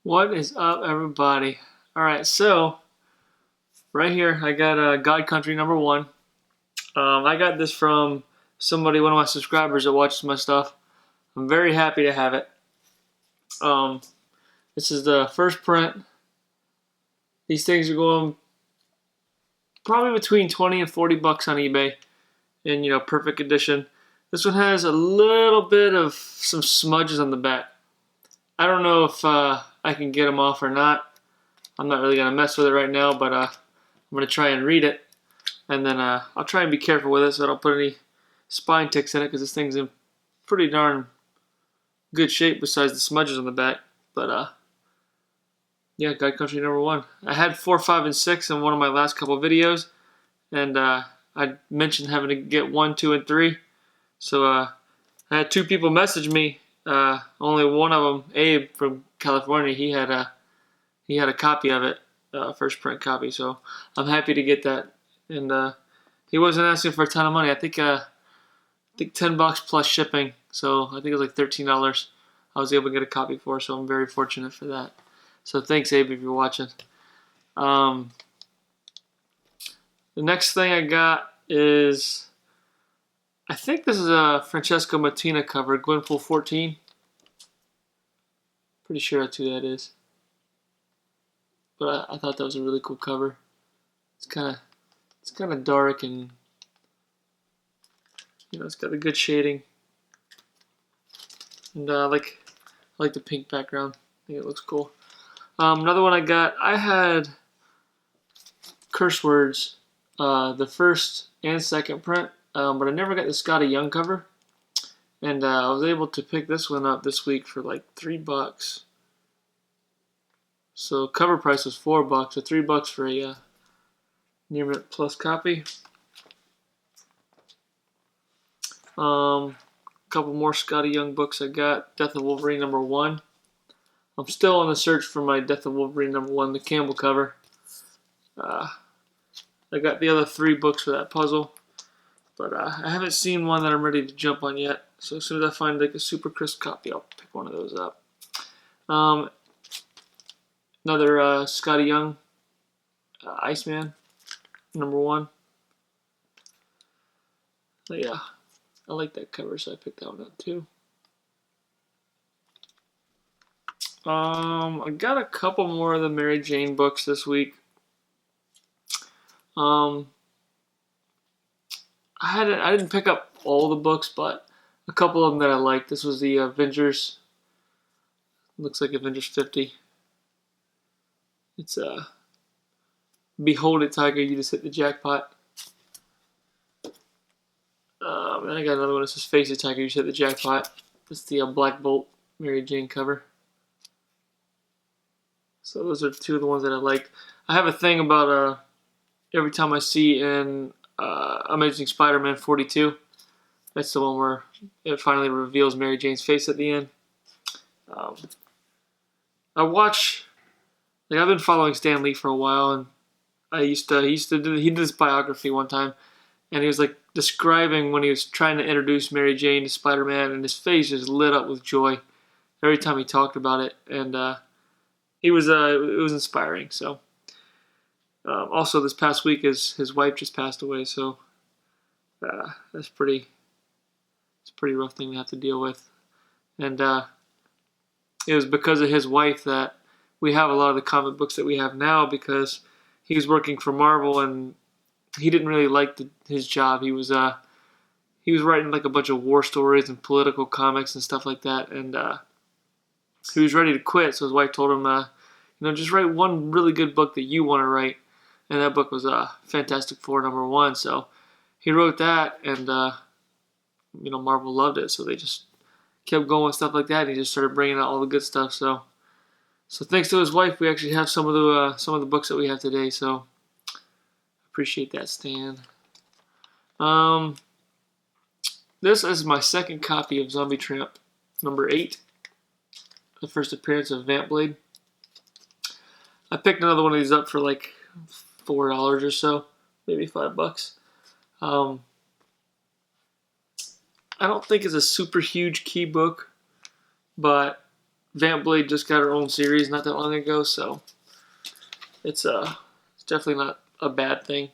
What is up, everybody? All right, so right here I got God Country #1. I got this from somebody, one of my subscribers that watches my stuff. I'm very happy to have it. Um, this is the first print. These things are going probably between 20 and 40 bucks on eBay in perfect condition. This one has a little bit of some smudges on the back. I don't know if I can get them off or not. I'm not really gonna mess with it right now, but I'm gonna try and read it, and then I'll try and be careful with it so I don't put any spine ticks in it, because this thing's in pretty darn good shape besides the smudges on the back. But yeah, God Country #1. I had 4, 5, and 6 in one of my last couple of videos, and I mentioned having to get 1, 2, and 3. So I had 2 people message me. Only one of them, Abe from California, he had a copy of it, first print copy. So I'm happy to get that. And he wasn't asking for a ton of money. I think $10 plus shipping. So I think it was like $13. I was able to get a copy for, so I'm very fortunate for that. So thanks, Abe, if you're watching. The next thing I got is, I think this is a Francesco Mattina cover, Gwenpool 14. Pretty sure that's who that is. But I thought that was a really cool cover. It's kind of dark, and it's got a good shading. And I like the pink background. I think it looks cool. Another one I had Curse Words, the first and second print, but I never got the Scotty Young cover. And I was able to pick this one up this week for like $3. So cover price was $4, so $3 for a Near Mint Plus copy. Couple more Scotty Young books I got. Death of Wolverine #1. I'm still on the search for my Death of Wolverine #1, the Campbell cover. I got the other 3 books for that puzzle, but I haven't seen one that I'm ready to jump on yet. So as soon as I find like a super crisp copy, I'll pick one of those up. Another Scotty Young, Iceman #1. But yeah, I like that cover, so I picked that one up too. I got a couple more of the Mary Jane books this week. I didn't pick up all the books, but a couple of them that I liked. This was the Avengers. Looks like Avengers 50. It's Behold it, Tiger, you just hit the jackpot. And I got another one that says Face it, Tiger, you just hit the jackpot. It's the Black Bolt Mary Jane cover. So those are 2 of the ones that I liked. I have a thing about every time I see in Amazing Spider-Man 42, that's the one where it finally reveals Mary Jane's face at the end. I've been following Stan Lee for a while, and he did this biography one time, and he was like describing when he was trying to introduce Mary Jane to Spider-Man, and his face just lit up with joy every time he talked about it, and it was inspiring. So also this past week his wife just passed away, so it's a pretty rough thing to have to deal with. And it was because of his wife that we have a lot of the comic books that we have now, because he was working for Marvel and he didn't really like his job. He was writing like a bunch of war stories and political comics and stuff like that, and he was ready to quit. So his wife told him, just write one really good book that you want to write, and that book was Fantastic Four #1. So he wrote that, and Marvel loved it, so they just kept going with stuff like that, and he just started bringing out all the good stuff. So thanks to his wife, we actually have some of the books that we have today. So appreciate that, Stan. This is my second copy of Zombie Tramp #8, the first appearance of Vamp Blade. I picked another one of these up for like $4 or so, maybe $5. I don't think it's a super huge key book, but Vamp Blade just got her own series not that long ago, so it's definitely not a bad thing.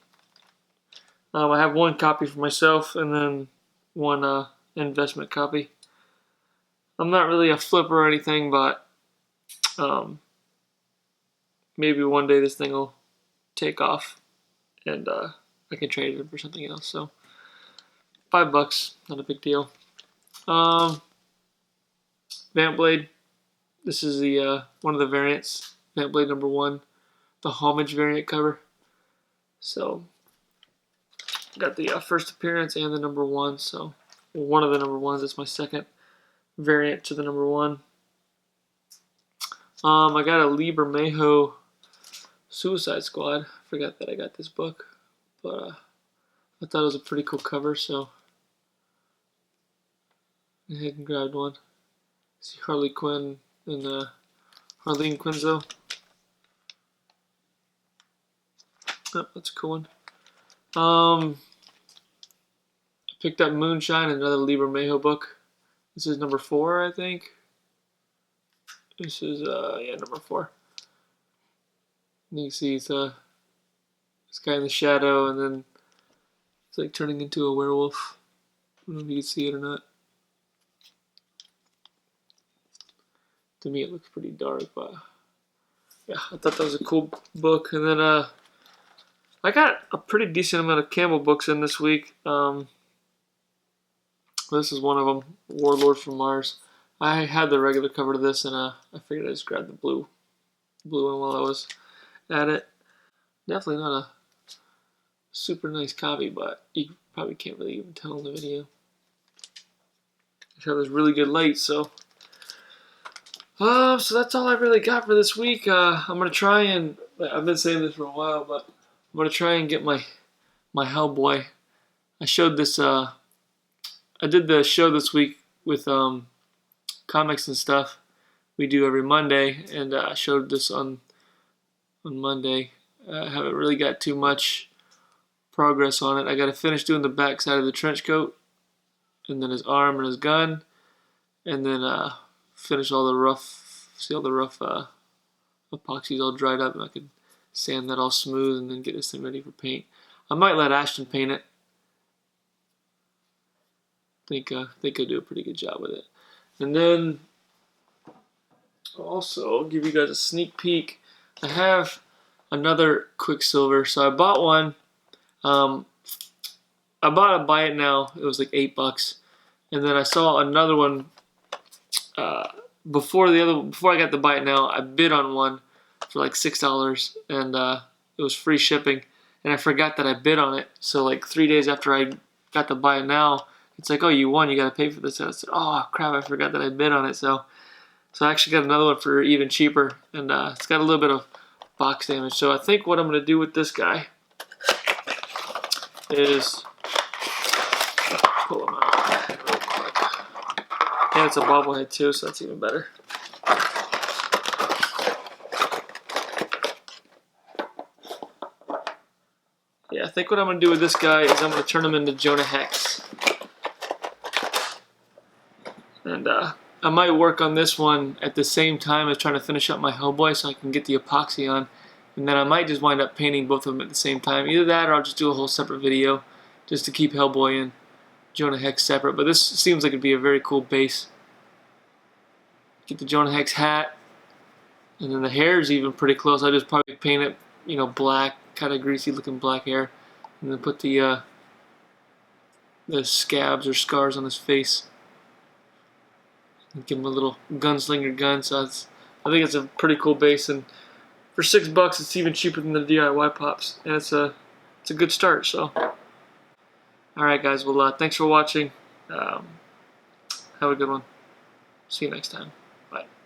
I have one copy for myself and then one investment copy. I'm not really a flipper or anything, but maybe one day this thing will take off and I can trade it for something else. So $5, not a big deal. Vamp Blade. This is the one of the variants. Vamp Blade #1, the homage variant cover. So got the first appearance and the #1. So one of the #1s. That's my second variant to the #1. I got a Lee Bermejo Suicide Squad. Forgot that I got this book, but I thought it was a pretty cool cover, so I went ahead and grabbed one. See Harley Quinn and Harleen Quinzel. Oh, that's a cool one. I picked up Moonshine, another Lee Bermejo book. This is #4, I think. This is yeah, #4. And you can see it's this guy in the shadow, and then it's like turning into a werewolf. I don't know if you can see it or not. To me, it looks pretty dark, but yeah, I thought that was a cool book. And then I got a pretty decent amount of Campbell books in this week. This is one of them, Warlord from Mars. I had the regular cover to this, and I figured I'd just grab the blue one while I was at it. Definitely not a super nice copy, but you probably can't really even tell in the video. I have this really good light, so so that's all I really got for this week. I'm gonna try and I've been saying this for a while, but I'm gonna try and get my Hellboy. I showed this. I did the show this week with comics and stuff we do every Monday, and I showed this on Monday. I haven't really got too much progress on it. I got to finish doing the back side of the trench coat, and then his arm and his gun, and then finish all the rough. See all the rough epoxy's all dried up, and I could sand that all smooth, and then get this thing ready for paint. I might let Ashton paint it. I think he'll do a pretty good job with it. And then also, I'll give you guys a sneak peek. I have another Quicksilver. So I bought one. I bought a buy it now. It was like $8. And then I saw another one before I got the buy it now. I bid on one for like $6, and it was free shipping. And I forgot that I bid on it. So like 3 days after I got the buy it now, it's like, oh, you won. You got to pay for this. And I said, oh crap, I forgot that I bid on it. So I actually got another one for even cheaper, and it's got a little bit of box damage. So I think what I'm going to do with this guy is pull him out real quick. And it's a bobblehead too, so that's even better. Yeah, I think what I'm going to do with this guy is I'm going to turn him into Jonah Hex. And I might work on this one at the same time as trying to finish up my Hellboy so I can get the epoxy on. And then I might just wind up painting both of them at the same time. Either that or I'll just do a whole separate video just to keep Hellboy and Jonah Hex separate. But this seems like it'd be a very cool base. Get the Jonah Hex hat. And then the hair is even pretty close. I just probably paint it, you know, black, kind of greasy looking black hair. And then put the scabs or scars on his face. And give him a little gunslinger gun. So I think it's a pretty cool base, and for $6 it's even cheaper than the DIY pops, and it's a good start. So alright guys, well thanks for watching. Have a good one. See you next time.